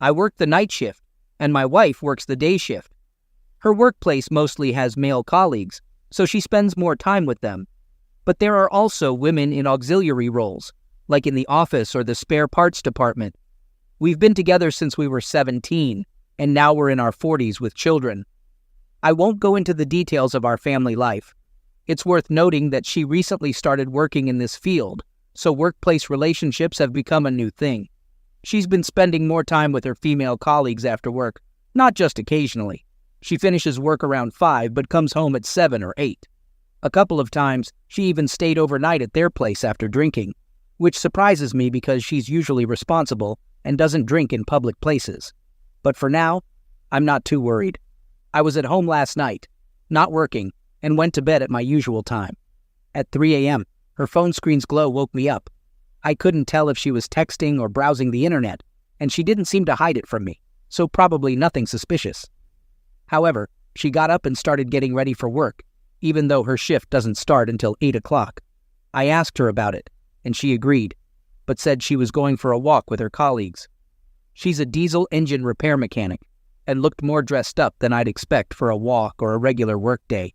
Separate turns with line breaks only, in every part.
I work the night shift, and my wife works the day shift. Her workplace mostly has male colleagues, so she spends more time with them. But there are also women in auxiliary roles, like in the office or the spare parts department. We've been together since we were 17, and now we're in our 40s with children. I won't go into the details of our family life. It's worth noting that she recently started working in this field, so workplace relationships have become a new thing. She's been spending more time with her female colleagues after work, not just occasionally. She finishes work around 5 but comes home at 7 or 8. A couple of times, she even stayed overnight at their place after drinking, which surprises me because she's usually responsible and doesn't drink in public places. But for now, I'm not too worried. I was at home last night, not working, and went to bed at my usual time. At 3 a.m., her phone screen's glow woke me up. I couldn't tell if she was texting or browsing the internet, and she didn't seem to hide it from me, so probably nothing suspicious. However, she got up and started getting ready for work, even though her shift doesn't start until 8 o'clock. I asked her about it, and she agreed, but said she was going for a walk with her colleagues. She's a diesel engine repair mechanic, and looked more dressed up than I'd expect for a walk or a regular work day.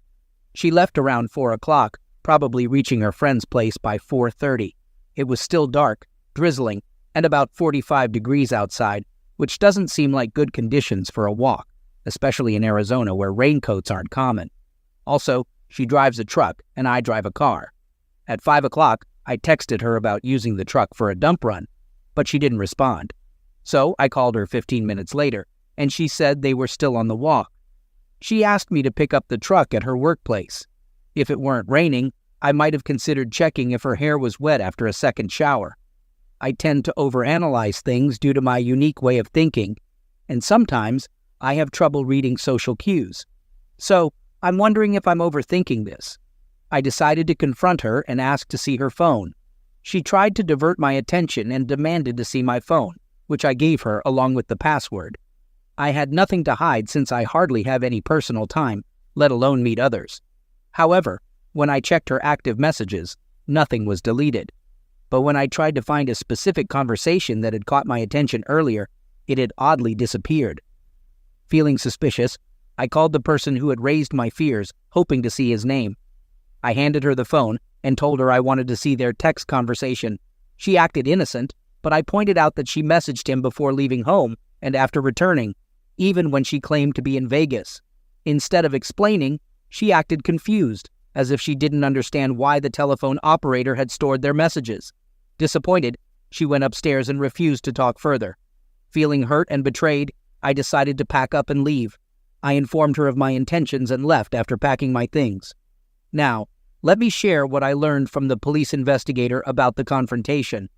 She left around 4 o'clock, probably reaching her friend's place by 4:30. It was still dark, drizzling, and about 45 degrees outside, which doesn't seem like good conditions for a walk, especially in Arizona where raincoats aren't common. Also, she drives a truck and I drive a car. At 5 o'clock, I texted her about using the truck for a dump run, but she didn't respond. So I called her 15 minutes later, and she said they were still on the walk. She asked me to pick up the truck at her workplace. If it weren't raining, I might have considered checking if her hair was wet after a second shower. I tend to overanalyze things due to my unique way of thinking, and sometimes I have trouble reading social cues. So I'm wondering if I'm overthinking this. I decided to confront her and ask to see her phone. She tried to divert my attention and demanded to see my phone, which I gave her along with the password. I had nothing to hide since I hardly have any personal time, let alone meet others. However, when I checked her active messages, nothing was deleted. But when I tried to find a specific conversation that had caught my attention earlier, it had oddly disappeared. Feeling suspicious, I called the person who had raised my fears, hoping to see his name. I handed her the phone and told her I wanted to see their text conversation. She acted innocent, but I pointed out that she messaged him before leaving home and after returning, even when she claimed to be in Vegas. Instead of explaining, she acted confused, as if she didn't understand why the telephone operator had stored their messages. Disappointed, she went upstairs and refused to talk further. Feeling hurt and betrayed, I decided to pack up and leave. I informed her of my intentions and left after packing my things. Now, let me share what I learned from the police investigator about the confrontation.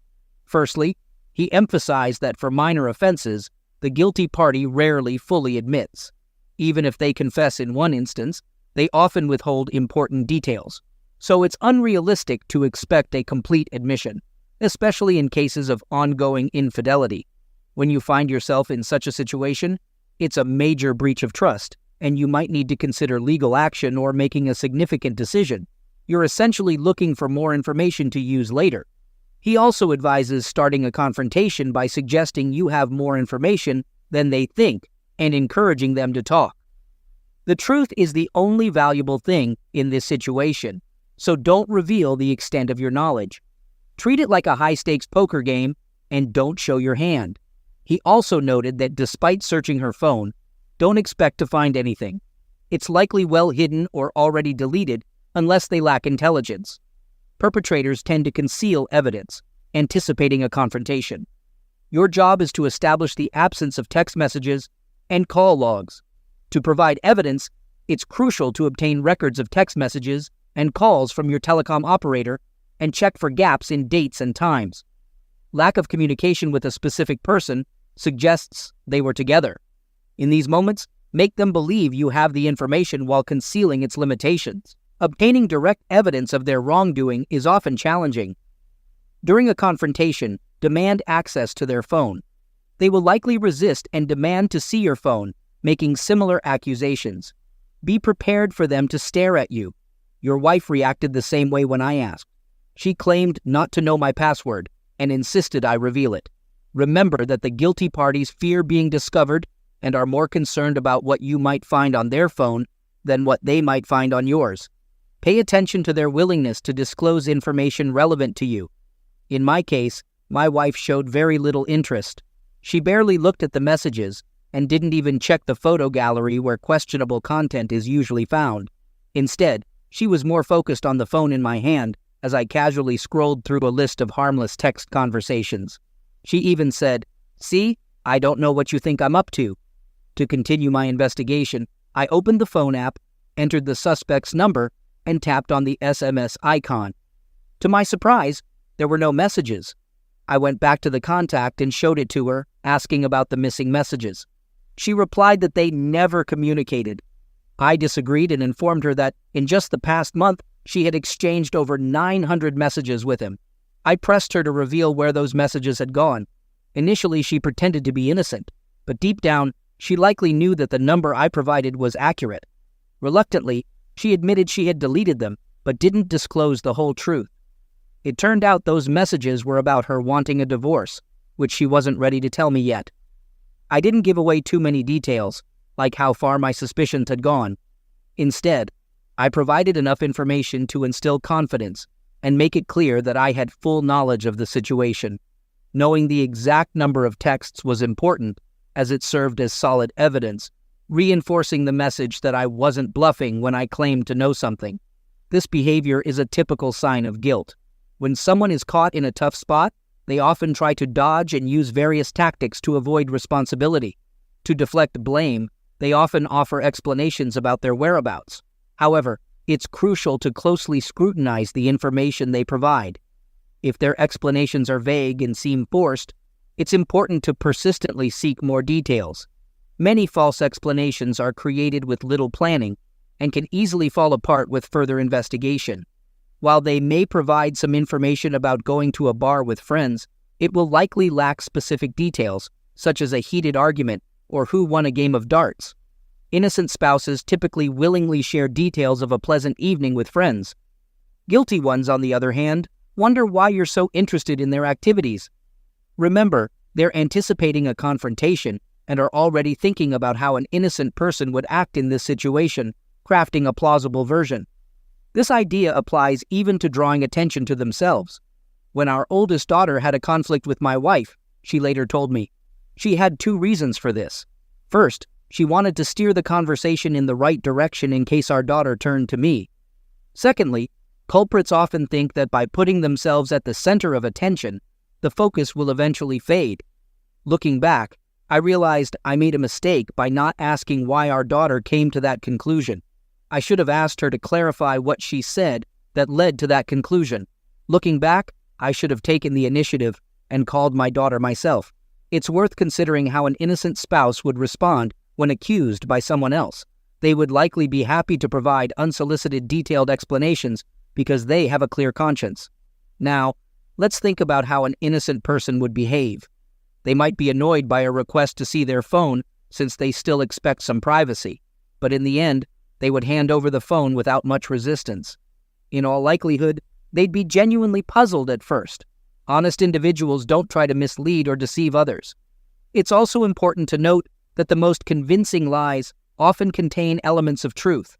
Firstly, he emphasized that for minor offenses, the guilty party rarely fully admits. Even if they confess in one instance, they often withhold important details. So it's unrealistic to expect a complete admission, especially in cases of ongoing infidelity. When you find yourself in such a situation, it's a major breach of trust, and you might need to consider legal action or making a significant decision. You're essentially looking for more information to use later. He also advises starting a confrontation by suggesting you have more information than they think and encouraging them to talk. The truth is the only valuable thing in this situation, so don't reveal the extent of your knowledge. Treat it like a high-stakes poker game and don't show your hand. He also noted that despite searching her phone, don't expect to find anything. It's likely well hidden or already deleted unless they lack intelligence. Perpetrators tend to conceal evidence, anticipating a confrontation. Your job is to establish the absence of text messages and call logs. To provide evidence, it's crucial to obtain records of text messages and calls from your telecom operator and check for gaps in dates and times. Lack of communication with a specific person suggests they were together. In these moments, make them believe you have the information while concealing its limitations. Obtaining direct evidence of their wrongdoing is often challenging. During a confrontation, demand access to their phone. They will likely resist and demand to see your phone, making similar accusations. Be prepared for them to stare at you. Your wife reacted the same way when I asked. She claimed not to know my password and insisted I reveal it. Remember that the guilty parties fear being discovered and are more concerned about what you might find on their phone than what they might find on yours. Pay attention to their willingness to disclose information relevant to you. In my case, my wife showed very little interest. She barely looked at the messages and didn't even check the photo gallery where questionable content is usually found. Instead, she was more focused on the phone in my hand as I casually scrolled through a list of harmless text conversations. She even said, "See, I don't know what you think I'm up to." To continue my investigation, I opened the phone app, entered the suspect's number, and tapped on the SMS icon. To my surprise, there were no messages. I went back to the contact and showed it to her, asking about the missing messages. She replied that they never communicated. I disagreed and informed her that in just the past month, she had exchanged over 900 messages with him. I pressed her to reveal where those messages had gone. Initially, she pretended to be innocent, but deep down, she likely knew that the number I provided was accurate. Reluctantly, she admitted she had deleted them, but didn't disclose the whole truth. It turned out those messages were about her wanting a divorce, which she wasn't ready to tell me yet. I didn't give away too many details, like how far my suspicions had gone. Instead, I provided enough information to instill confidence and make it clear that I had full knowledge of the situation. Knowing the exact number of texts was important, as it served as solid evidence, reinforcing the message that I wasn't bluffing when I claimed to know something. This behavior is a typical sign of guilt. When someone is caught in a tough spot, they often try to dodge and use various tactics to avoid responsibility. To deflect blame, they often offer explanations about their whereabouts. However, it's crucial to closely scrutinize the information they provide. If their explanations are vague and seem forced, it's important to persistently seek more details. Many false explanations are created with little planning and can easily fall apart with further investigation. While they may provide some information about going to a bar with friends, it will likely lack specific details, such as a heated argument or who won a game of darts. Innocent spouses typically willingly share details of a pleasant evening with friends. Guilty ones, on the other hand, wonder why you're so interested in their activities. Remember, they're anticipating a confrontation and are already thinking about how an innocent person would act in this situation, crafting a plausible version. This idea applies even to drawing attention to themselves. When our oldest daughter had a conflict with my wife, she later told me, she had 2 reasons for this. First, she wanted to steer the conversation in the right direction in case our daughter turned to me. Secondly, culprits often think that by putting themselves at the center of attention, the focus will eventually fade. Looking back, I realized I made a mistake by not asking why our daughter came to that conclusion. I should have asked her to clarify what she said that led to that conclusion. Looking back, I should have taken the initiative and called my daughter myself. It's worth considering how an innocent spouse would respond when accused by someone else. They would likely be happy to provide unsolicited detailed explanations because they have a clear conscience. Now, let's think about how an innocent person would behave. They might be annoyed by a request to see their phone since they still expect some privacy, but in the end, they would hand over the phone without much resistance. In all likelihood, they'd be genuinely puzzled at first. Honest individuals don't try to mislead or deceive others. It's also important to note that the most convincing lies often contain elements of truth.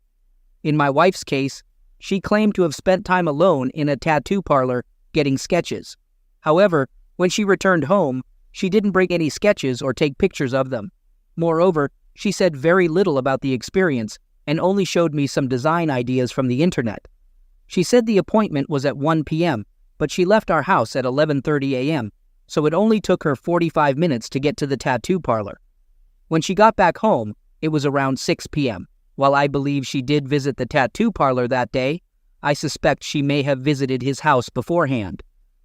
In my wife's case, she claimed to have spent time alone in a tattoo parlor getting sketches. However, when she returned home, she didn't bring any sketches or take pictures of them. Moreover, she said very little about the experience and only showed me some design ideas from the internet. She said the appointment was at 1 p.m., but she left our house at 11:30 a.m., so it only took her 45 minutes to get to the tattoo parlor. When she got back home, it was around 6 p.m. While I believe she did visit the tattoo parlor that day, I suspect she may have visited his house beforehand.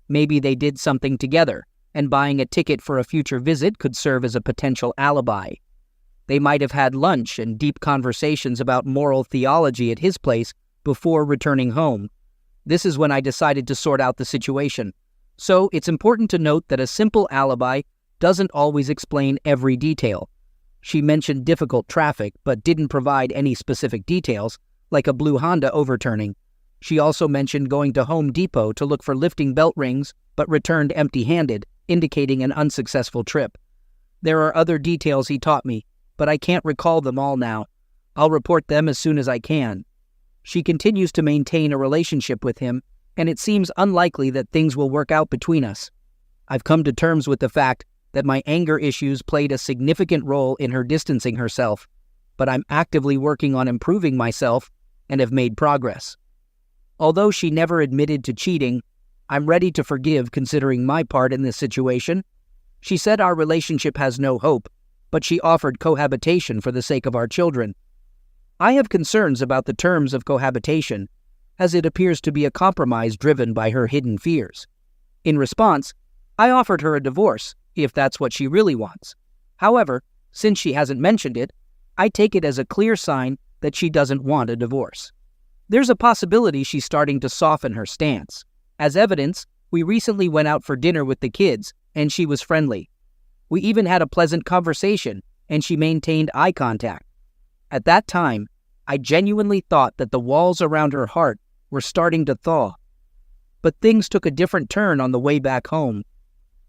Maybe they did something together, and buying a ticket for a future visit could serve as a potential alibi. They might have had lunch and deep conversations about moral theology at his place before returning home. This is when I decided to sort out the situation. So it's important to note that a simple alibi doesn't always explain every detail. She mentioned difficult traffic but didn't provide any specific details, like a blue Honda overturning. She also mentioned going to Home Depot to look for lifting belt rings but returned empty-handed, indicating an unsuccessful trip. There are other details he taught me, but I can't recall them all now. I'll report them as soon as I can. She continues to maintain a relationship with him, and it seems unlikely that things will work out between us. I've come to terms with the fact that my anger issues played a significant role in her distancing herself, but I'm actively working on improving myself and have made progress. Although she never admitted to cheating, I'm ready to forgive considering my part in this situation. She said our relationship has no hope, but she offered cohabitation for the sake of our children. I have concerns about the terms of cohabitation, as it appears to be a compromise driven by her hidden fears. In response, I offered her a divorce, if that's what she really wants. However, since she hasn't mentioned it, I take it as a clear sign that she doesn't want a divorce. There's a possibility she's starting to soften her stance. As evidence, we recently went out for dinner with the kids, and she was friendly. We even had a pleasant conversation, and she maintained eye contact. At that time, I genuinely thought that the walls around her heart were starting to thaw. But things took a different turn on the way back home.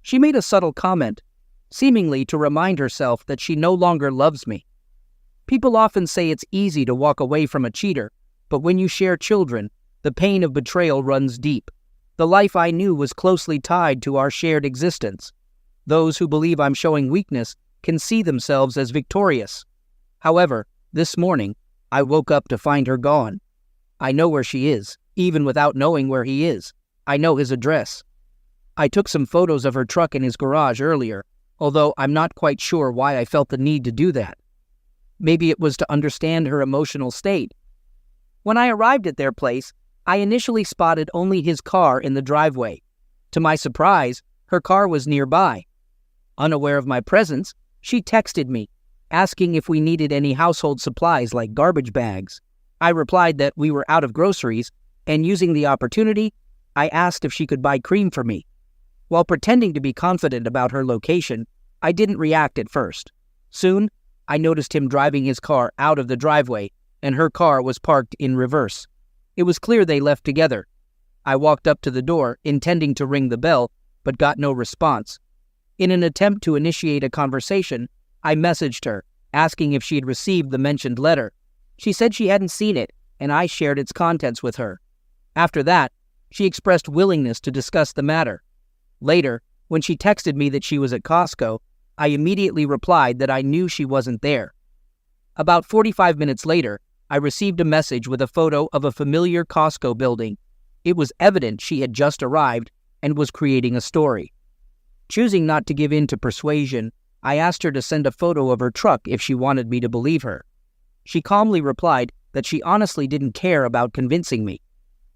She made a subtle comment, seemingly to remind herself that she no longer loves me. People often say it's easy to walk away from a cheater, but when you share children, the pain of betrayal runs deep. The life I knew was closely tied to our shared existence. Those who believe I'm showing weakness can see themselves as victorious. However, this morning, I woke up to find her gone. I know where she is, even without knowing where he is. I know his address. I took some photos of her truck in his garage earlier, although I'm not quite sure why I felt the need to do that. Maybe it was to understand her emotional state. When I arrived at their place, I initially spotted only his car in the driveway. To my surprise, her car was nearby. Unaware of my presence, she texted me, asking if we needed any household supplies like garbage bags. I replied that we were out of groceries, and using the opportunity, I asked if she could buy cream for me. While pretending to be confident about her location, I didn't react at first. Soon, I noticed him driving his car out of the driveway, and her car was parked in reverse. It was clear they left together. I walked up to the door, intending to ring the bell, but got no response. In an attempt to initiate a conversation, I messaged her, asking if she had received the mentioned letter. She said she hadn't seen it, and I shared its contents with her. After that, she expressed willingness to discuss the matter. Later, when she texted me that she was at Costco, I immediately replied that I knew she wasn't there. About 45 minutes later, I received a message with a photo of a familiar Costco building. It was evident she had just arrived and was creating a story. Choosing not to give in to persuasion, I asked her to send a photo of her truck if she wanted me to believe her. She calmly replied that she honestly didn't care about convincing me.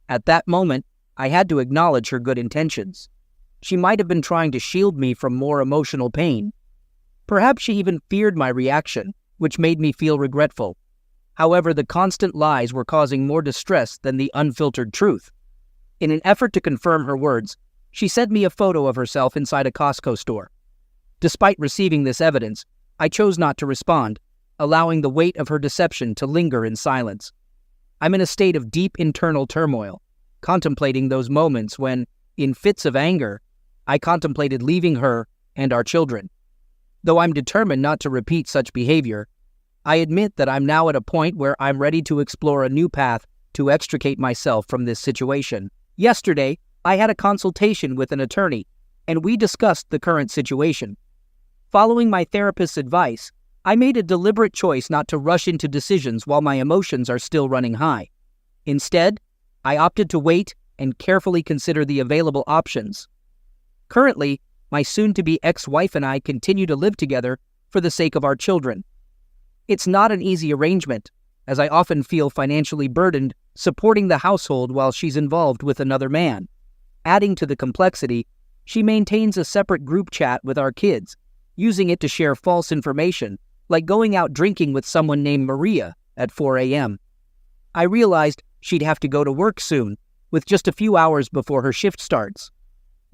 At that moment, I had to acknowledge her good intentions. She might have been trying to shield me from more emotional pain. Perhaps she even feared my reaction, which made me feel regretful. However, the constant lies were causing more distress than the unfiltered truth. In an effort to confirm her words, she sent me a photo of herself inside a Costco store. Despite receiving this evidence, I chose not to respond, allowing the weight of her deception to linger in silence. I'm in a state of deep internal turmoil, contemplating those moments when, in fits of anger, I contemplated leaving her and our children. Though I'm determined not to repeat such behavior, I admit that I'm now at a point where I'm ready to explore a new path to extricate myself from this situation. Yesterday, I had a consultation with an attorney, and we discussed the current situation. Following my therapist's advice, I made a deliberate choice not to rush into decisions while my emotions are still running high. Instead, I opted to wait and carefully consider the available options. Currently, my soon-to-be ex-wife and I continue to live together for the sake of our children. It's not an easy arrangement, as I often feel financially burdened supporting the household while she's involved with another man. Adding to the complexity, she maintains a separate group chat with our kids, using it to share false information, like going out drinking with someone named Maria at 4 a.m. I realized she'd have to go to work soon, with just a few hours before her shift starts.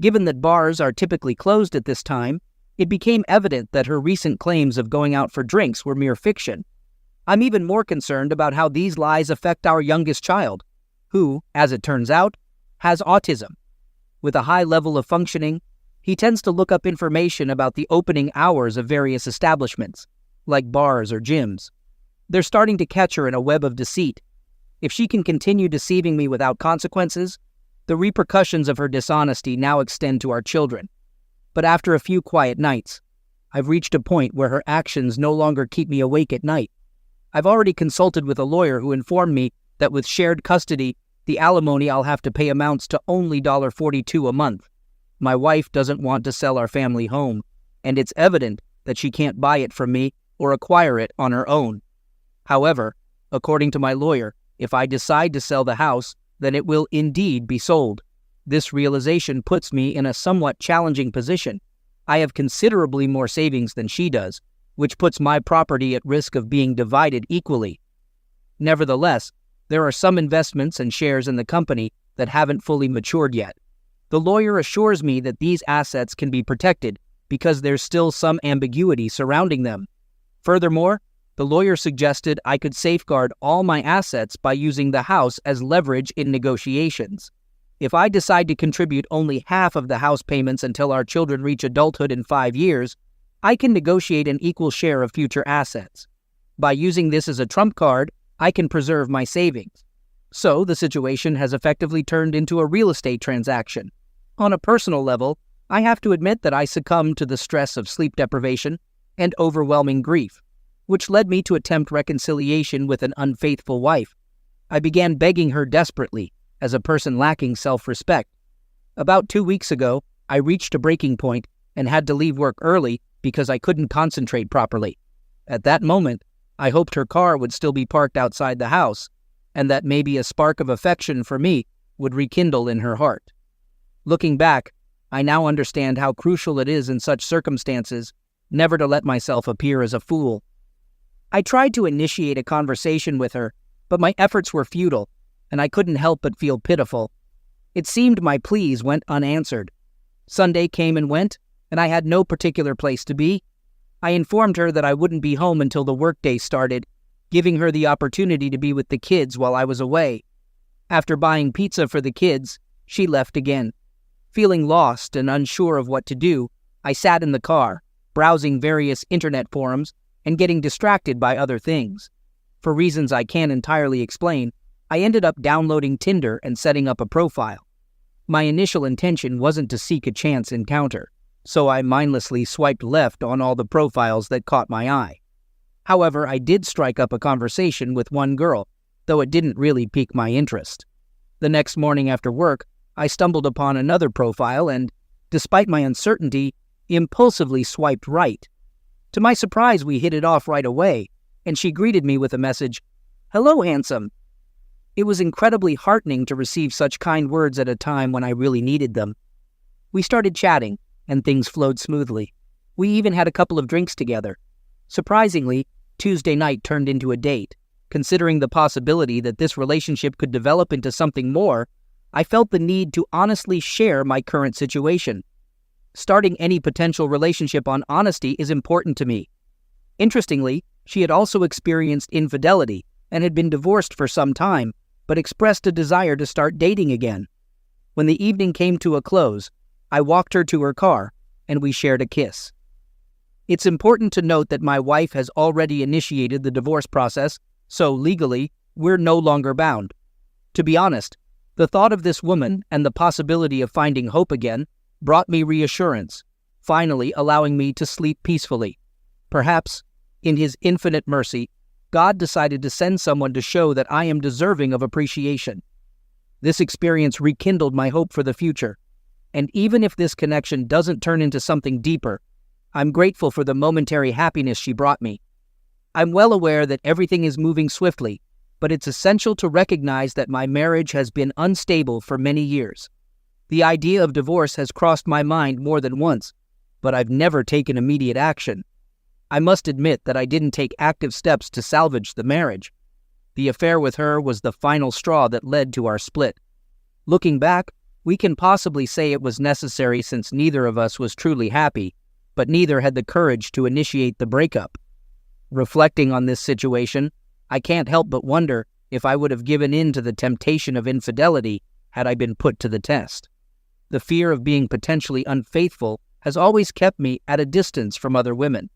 Given that bars are typically closed at this time, it became evident that her recent claims of going out for drinks were mere fiction. I'm even more concerned about how these lies affect our youngest child, who, as it turns out, has autism. With a high level of functioning, He tends to look up information about the opening hours of various establishments, like bars or gyms. They're starting to catch her in a web of deceit. If she can continue deceiving me without consequences, the repercussions of her dishonesty now extend to our children. But after a few quiet nights, I've reached a point where her actions no longer keep me awake at night. I've already consulted with a lawyer who informed me that with shared custody, the alimony I'll have to pay amounts to only $42 a month. My wife doesn't want to sell our family home, and it's evident that she can't buy it from me or acquire it on her own. However, according to my lawyer, if I decide to sell the house, then it will indeed be sold. This realization puts me in a somewhat challenging position. I have considerably more savings than she does, which puts my property at risk of being divided equally. Nevertheless, there are some investments and shares in the company that haven't fully matured yet. The lawyer assures me that these assets can be protected because there's still some ambiguity surrounding them. Furthermore, the lawyer suggested I could safeguard all my assets by using the house as leverage in negotiations. If I decide to contribute only half of the house payments until our children reach adulthood in 5 years, I can negotiate an equal share of future assets. By using this as a trump card, I can preserve my savings. So the situation has effectively turned into a real estate transaction. On a personal level, I have to admit that I succumbed to the stress of sleep deprivation and overwhelming grief, which led me to attempt reconciliation with an unfaithful wife. I began begging her desperately, as a person lacking self-respect. About 2 weeks ago, I reached a breaking point and had to leave work early because I couldn't concentrate properly. At that moment, I hoped her car would still be parked outside the house, and that maybe a spark of affection for me would rekindle in her heart. Looking back, I now understand how crucial it is in such circumstances never to let myself appear as a fool. I tried to initiate a conversation with her, but my efforts were futile, and I couldn't help but feel pitiful. It seemed my pleas went unanswered. Sunday came and went, and I had no particular place to be. I informed her that I wouldn't be home until the workday started, giving her the opportunity to be with the kids while I was away. After buying pizza for the kids, she left again. Feeling lost and unsure of what to do, I sat in the car, browsing various internet forums and getting distracted by other things. For reasons I can't entirely explain, I ended up downloading Tinder and setting up a profile. My initial intention wasn't to seek a chance encounter, so I mindlessly swiped left on all the profiles that caught my eye. However, I did strike up a conversation with one girl, though it didn't really pique my interest. The next morning after work, I stumbled upon another profile and, despite my uncertainty, impulsively swiped right. To my surprise, we hit it off right away, and she greeted me with a message, "Hello, handsome." It was incredibly heartening to receive such kind words at a time when I really needed them. We started chatting, and things flowed smoothly. We even had a couple of drinks together. Surprisingly, Tuesday night turned into a date. Considering the possibility that this relationship could develop into something more, I felt the need to honestly share my current situation. Starting any potential relationship on honesty is important to me. Interestingly, she had also experienced infidelity and had been divorced for some time, but expressed a desire to start dating again. When the evening came to a close, I walked her to her car, and we shared a kiss. It's important to note that my wife has already initiated the divorce process, so legally, we're no longer bound. To be honest, the thought of this woman and the possibility of finding hope again brought me reassurance, finally allowing me to sleep peacefully. Perhaps, in His infinite mercy, God decided to send someone to show that I am deserving of appreciation. This experience rekindled my hope for the future, and even if this connection doesn't turn into something deeper, I'm grateful for the momentary happiness she brought me. I'm well aware that everything is moving swiftly, but it's essential to recognize that my marriage has been unstable for many years. The idea of divorce has crossed my mind more than once, but I've never taken immediate action. I must admit that I didn't take active steps to salvage the marriage. The affair with her was the final straw that led to our split. Looking back, we can possibly say it was necessary since neither of us was truly happy, but neither had the courage to initiate the breakup. Reflecting on this situation, I can't help but wonder if I would have given in to the temptation of infidelity had I been put to the test. The fear of being potentially unfaithful has always kept me at a distance from other women.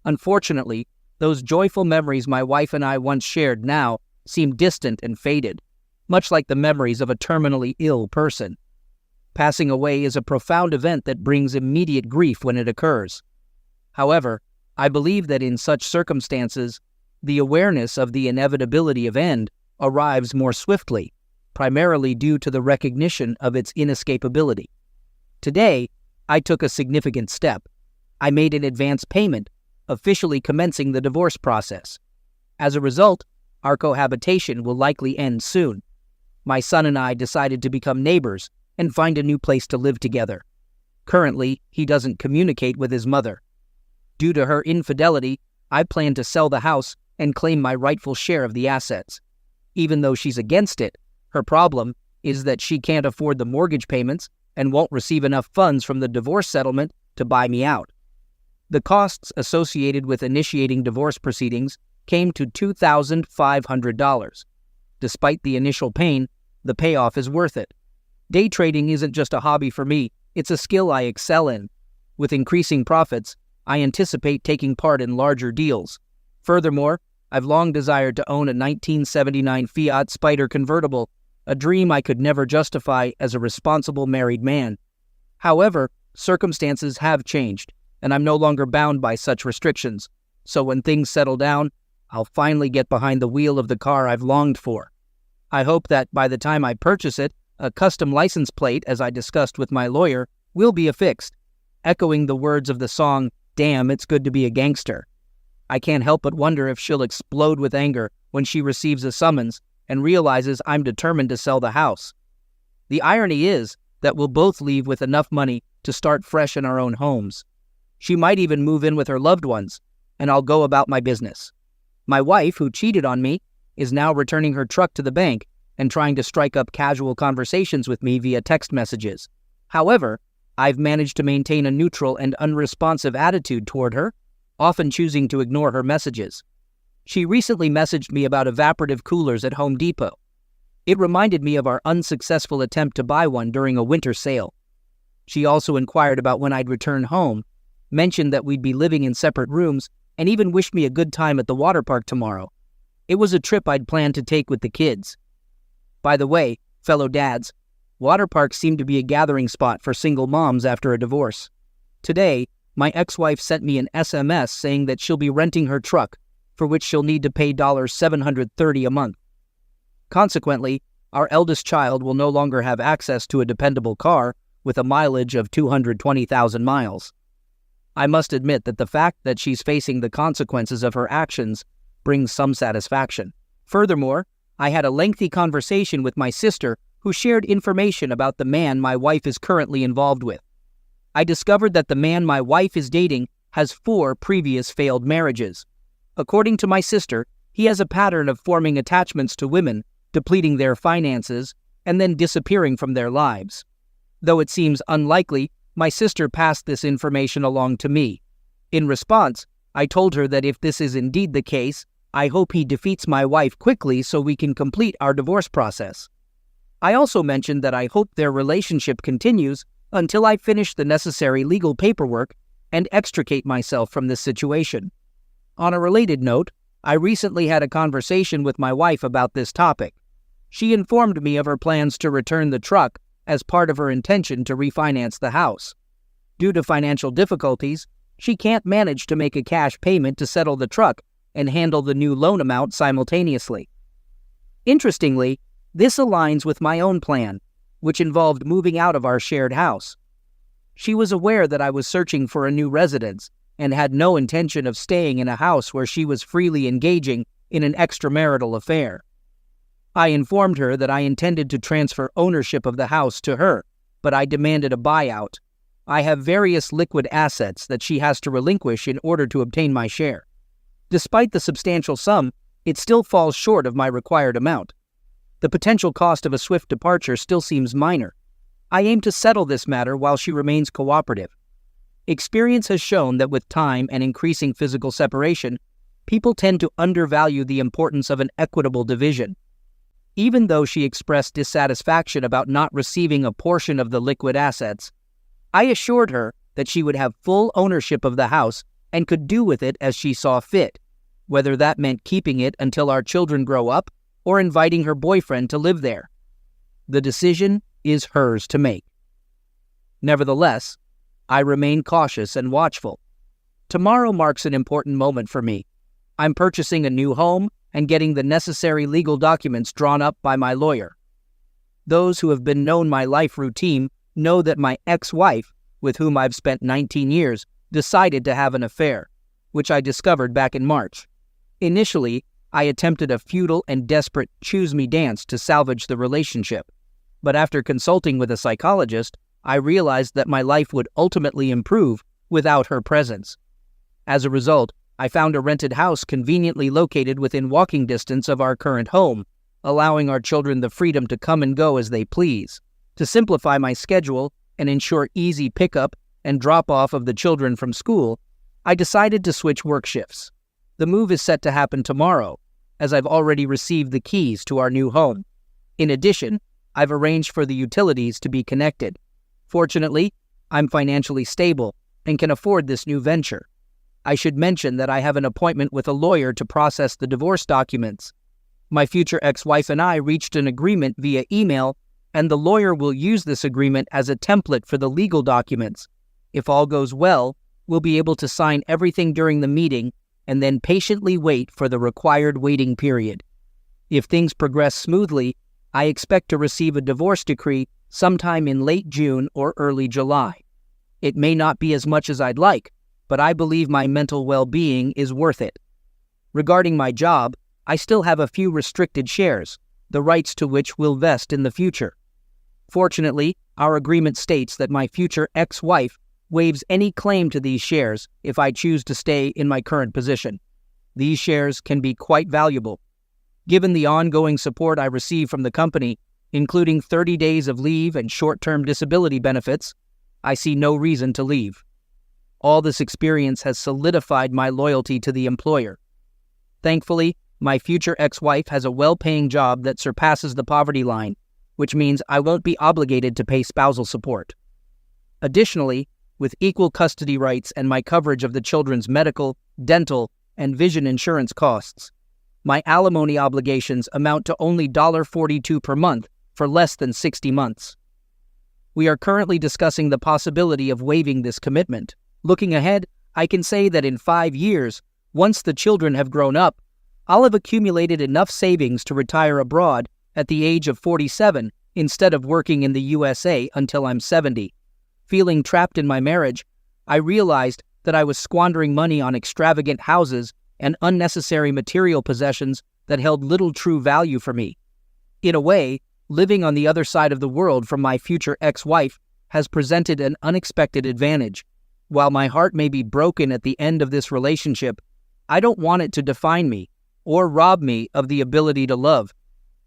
Unfortunately, those joyful memories my wife and I once shared now seem distant and faded, much like the memories of a terminally ill person. Passing away is a profound event that brings immediate grief when it occurs. However, I believe that in such circumstances, the awareness of the inevitability of end arrives more swiftly, primarily due to the recognition of its inescapability. Today, I took a significant step. I made an advance payment, officially commencing the divorce process. As a result, our cohabitation will likely end soon. My son and I decided to become neighbors and find a new place to live together. Currently, he doesn't communicate with his mother. Due to her infidelity, I plan to sell the house and claim my rightful share of the assets. Even though she's against it, her problem is that she can't afford the mortgage payments and won't receive enough funds from the divorce settlement to buy me out. The costs associated with initiating divorce proceedings came to $2,500. Despite the initial pain, the payoff is worth it. Day trading isn't just a hobby for me, it's a skill I excel in. With increasing profits, I anticipate taking part in larger deals. Furthermore, I've long desired to own a 1979 Fiat Spider convertible, a dream I could never justify as a responsible married man. However, circumstances have changed, and I'm no longer bound by such restrictions. So when things settle down, I'll finally get behind the wheel of the car I've longed for. I hope that by the time I purchase it, a custom license plate, as I discussed with my lawyer, will be affixed, echoing the words of the song, "Damn, It's Good to Be a Gangster." I can't help but wonder if she'll explode with anger when she receives a summons and realizes I'm determined to sell the house. The irony is that we'll both leave with enough money to start fresh in our own homes. She might even move in with her loved ones, and I'll go about my business. My wife, who cheated on me, is now returning her truck to the bank and trying to strike up casual conversations with me via text messages. However, I've managed to maintain a neutral and unresponsive attitude toward her, often choosing to ignore her messages. She recently messaged me about evaporative coolers at Home Depot. It reminded me of our unsuccessful attempt to buy one during a winter sale. She also inquired about when I'd return home, mentioned that we'd be living in separate rooms, and even wished me a good time at the water park tomorrow. It was a trip I'd planned to take with the kids. By the way, fellow dads, water parks seem to be a gathering spot for single moms after a divorce. Today, my ex-wife sent me an SMS saying that she'll be renting her truck, for which she'll need to pay $730 a month. Consequently, our eldest child will no longer have access to a dependable car with a mileage of 220,000 miles. I must admit that the fact that she's facing the consequences of her actions brings some satisfaction. Furthermore, I had a lengthy conversation with my sister who shared information about the man my wife is currently involved with. I discovered that the man my wife is dating has 4 previous failed marriages. According to my sister, he has a pattern of forming attachments to women, depleting their finances, and then disappearing from their lives. Though it seems unlikely, my sister passed this information along to me. In response, I told her that if this is indeed the case, I hope he defeats my wife quickly so we can complete our divorce process. I also mentioned that I hope their relationship continues until I finish the necessary legal paperwork and extricate myself from this situation. On a related note, I recently had a conversation with my wife about this topic. She informed me of her plans to return the truck as part of her intention to refinance the house. Due to financial difficulties, she can't manage to make a cash payment to settle the truck and handle the new loan amount simultaneously. Interestingly, this aligns with my own plan, which involved moving out of our shared house. She was aware that I was searching for a new residence and had no intention of staying in a house where she was freely engaging in an extramarital affair. I informed her that I intended to transfer ownership of the house to her, but I demanded a buyout. I have various liquid assets that she has to relinquish in order to obtain my share. Despite the substantial sum, it still falls short of my required amount. The potential cost of a swift departure still seems minor. I aim to settle this matter while she remains cooperative. Experience has shown that with time and increasing physical separation, people tend to undervalue the importance of an equitable division. Even though she expressed dissatisfaction about not receiving a portion of the liquid assets, I assured her that she would have full ownership of the house and could do with it as she saw fit, whether that meant keeping it until our children grow up or inviting her boyfriend to live there. The decision is hers to make. Nevertheless, I remain cautious and watchful. Tomorrow marks an important moment for me. I'm purchasing a new home and getting the necessary legal documents drawn up by my lawyer. Those who have been known my life routine know that my ex-wife, with whom I've spent 19 years, decided to have an affair, which I discovered back in March. Initially, I attempted a futile and desperate choose-me dance to salvage the relationship, but after consulting with a psychologist, I realized that my life would ultimately improve without her presence. As a result, I found a rented house conveniently located within walking distance of our current home, allowing our children the freedom to come and go as they please. To simplify my schedule and ensure easy pickup and drop-off of the children from school, I decided to switch work shifts. The move is set to happen tomorrow, as I've already received the keys to our new home. In addition, I've arranged for the utilities to be connected. Fortunately, I'm financially stable and can afford this new venture. I should mention that I have an appointment with a lawyer to process the divorce documents. My future ex-wife and I reached an agreement via email, and the lawyer will use this agreement as a template for the legal documents. If all goes well, we'll be able to sign everything during the meeting and then patiently wait for the required waiting period. If things progress smoothly, I expect to receive a divorce decree sometime in late June or early July. It may not be as much as I'd like, but I believe my mental well-being is worth it. Regarding my job, I still have a few restricted shares, the rights to which will vest in the future. Fortunately, our agreement states that my future ex-wife waives any claim to these shares if I choose to stay in my current position. These shares can be quite valuable. Given the ongoing support I receive from the company, including 30 days of leave and short-term disability benefits, I see no reason to leave. All this experience has solidified my loyalty to the employer. Thankfully, my future ex-wife has a well-paying job that surpasses the poverty line, which means I won't be obligated to pay spousal support. Additionally, with equal custody rights and my coverage of the children's medical, dental, and vision insurance costs, my alimony obligations amount to only $42 per month for less than 60 months. We are currently discussing the possibility of waiving this commitment. Looking ahead, I can say that in 5 years, once the children have grown up, I'll have accumulated enough savings to retire abroad at the age of 47 instead of working in the USA until I'm 70. Feeling trapped in my marriage, I realized that I was squandering money on extravagant houses and unnecessary material possessions that held little true value for me. In a way, living on the other side of the world from my future ex-wife has presented an unexpected advantage. While my heart may be broken at the end of this relationship, I don't want it to define me or rob me of the ability to love.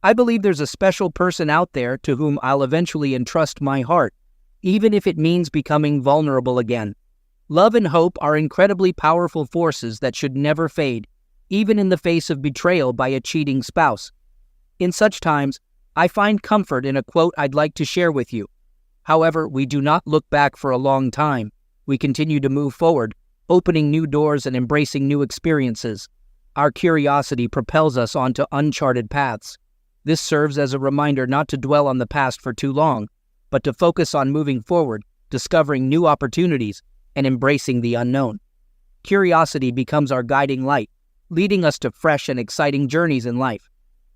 I believe there's a special person out there to whom I'll eventually entrust my heart, even if it means becoming vulnerable again. Love and hope are incredibly powerful forces that should never fade, even in the face of betrayal by a cheating spouse. In such times, I find comfort in a quote I'd like to share with you. However, we do not look back for a long time. We continue to move forward, opening new doors and embracing new experiences. Our curiosity propels us onto uncharted paths. This serves as a reminder not to dwell on the past for too long, but to focus on moving forward, discovering new opportunities, and embracing the unknown. Curiosity becomes our guiding light, leading us to fresh and exciting journeys in life.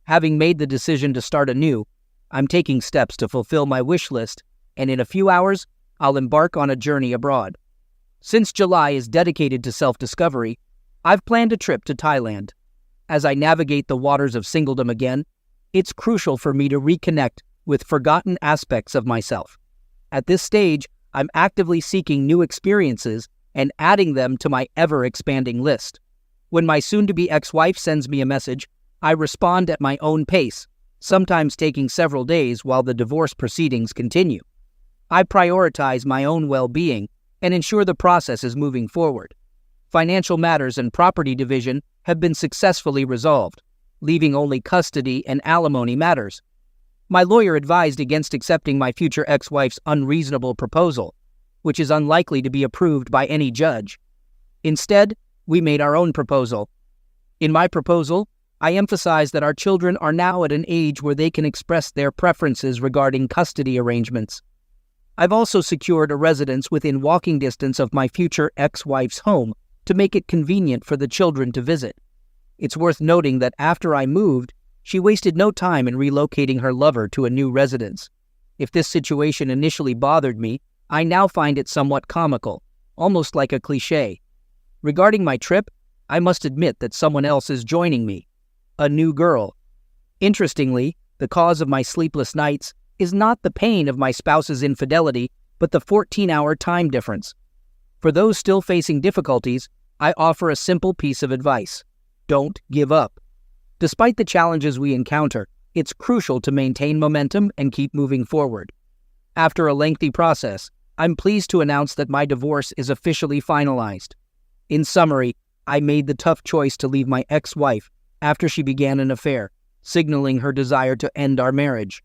Having made the decision to start anew, I'm taking steps to fulfill my wish list, and in a few hours, I'll embark on a journey abroad. Since July is dedicated to self-discovery, I've planned a trip to Thailand. As I navigate the waters of singledom again, it's crucial for me to reconnect with forgotten aspects of myself. At this stage, I'm actively seeking new experiences and adding them to my ever-expanding list. When my soon-to-be ex-wife sends me a message, I respond at my own pace, sometimes taking several days while the divorce proceedings continue. I prioritize my own well-being and ensure the process is moving forward. Financial matters and property division have been successfully resolved. leaving only custody and alimony matters. My lawyer advised against accepting my future ex-wife's unreasonable proposal, which is unlikely to be approved by any judge. Instead, we made our own proposal. In my proposal, I emphasize that our children are now at an age where they can express their preferences regarding custody arrangements. I've also secured a residence within walking distance of my future ex-wife's home to make it convenient for the children to visit. It's worth noting that after I moved, she wasted no time in relocating her lover to a new residence. If this situation initially bothered me, I now find it somewhat comical, almost like a cliché. Regarding my trip, I must admit that someone else is joining me, a new girl. Interestingly, the cause of my sleepless nights is not the pain of my spouse's infidelity, but the 14-hour time difference. For those still facing difficulties, I offer a simple piece of advice. Don't give up. Despite the challenges we encounter, it's crucial to maintain momentum and keep moving forward. After a lengthy process, I'm pleased to announce that my divorce is officially finalized. In summary, I made the tough choice to leave my ex-wife after she began an affair, signaling her desire to end our marriage.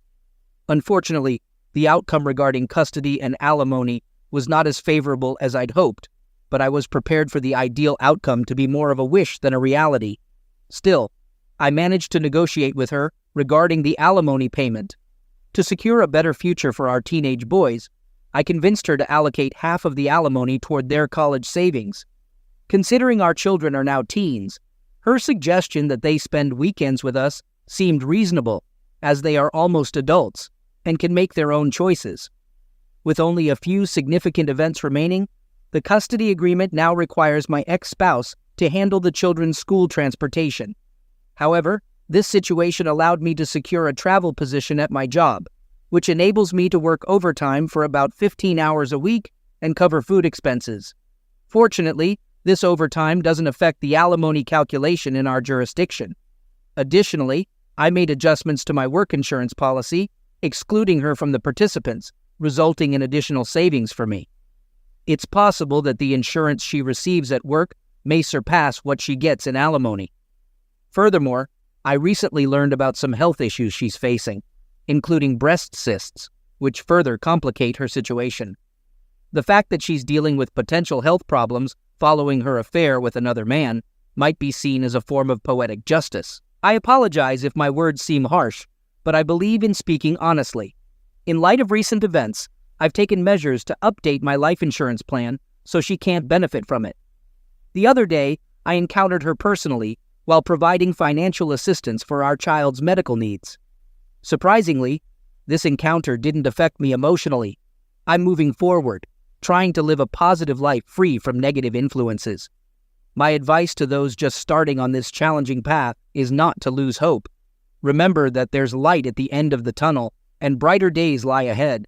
Unfortunately, the outcome regarding custody and alimony was not as favorable as I'd hoped, but I was prepared for the ideal outcome to be more of a wish than a reality. Still, I managed to negotiate with her regarding the alimony payment. To secure a better future for our teenage boys, I convinced her to allocate half of the alimony toward their college savings. Considering our children are now teens, her suggestion that they spend weekends with us seemed reasonable, as they are almost adults and can make their own choices. With only a few significant events remaining, the custody agreement now requires my ex-spouse to handle the children's school transportation. However, this situation allowed me to secure a travel position at my job, which enables me to work overtime for about 15 hours a week and cover food expenses. Fortunately, this overtime doesn't affect the alimony calculation in our jurisdiction. Additionally, I made adjustments to my work insurance policy, excluding her from the participants, resulting in additional savings for me. It's possible that the insurance she receives at work may surpass what she gets in alimony. Furthermore, I recently learned about some health issues she's facing, including breast cysts, which further complicate her situation. The fact that she's dealing with potential health problems following her affair with another man might be seen as a form of poetic justice. I apologize if my words seem harsh, but I believe in speaking honestly. In light of recent events, I've taken measures to update my life insurance plan so she can't benefit from it. The other day, I encountered her personally while providing financial assistance for our child's medical needs. Surprisingly, this encounter didn't affect me emotionally. I'm moving forward, trying to live a positive life free from negative influences. My advice to those just starting on this challenging path is not to lose hope. Remember that there's light at the end of the tunnel and brighter days lie ahead.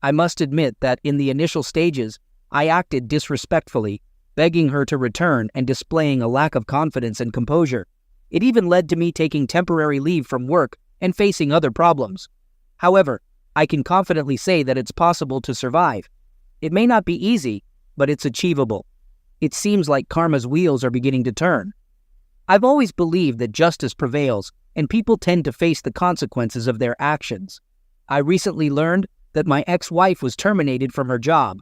I must admit that in the initial stages, I acted disrespectfully, begging her to return and displaying a lack of confidence and composure. It even led to me taking temporary leave from work and facing other problems. However, I can confidently say that it's possible to survive. It may not be easy, but it's achievable. It seems like karma's wheels are beginning to turn. I've always believed that justice prevails and people tend to face the consequences of their actions. I recently learned that my ex-wife was terminated from her job,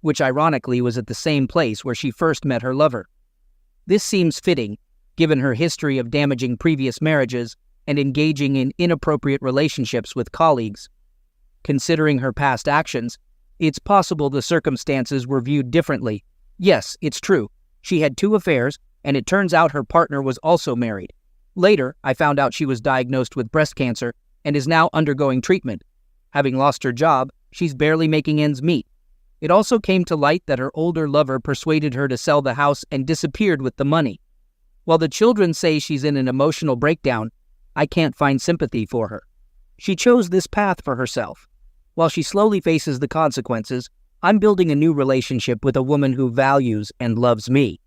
which ironically was at the same place where she first met her lover. This seems fitting, given her history of damaging previous marriages and engaging in inappropriate relationships with colleagues. Considering her past actions, it's possible the circumstances were viewed differently. Yes, it's true. She had 2 affairs, and it turns out her partner was also married. Later, I found out she was diagnosed with breast cancer and is now undergoing treatment. Having lost her job, she's barely making ends meet. It also came to light that her older lover persuaded her to sell the house and disappeared with the money. While the children say she's in an emotional breakdown, I can't find sympathy for her. She chose this path for herself. While she slowly faces the consequences, I'm building a new relationship with a woman who values and loves me.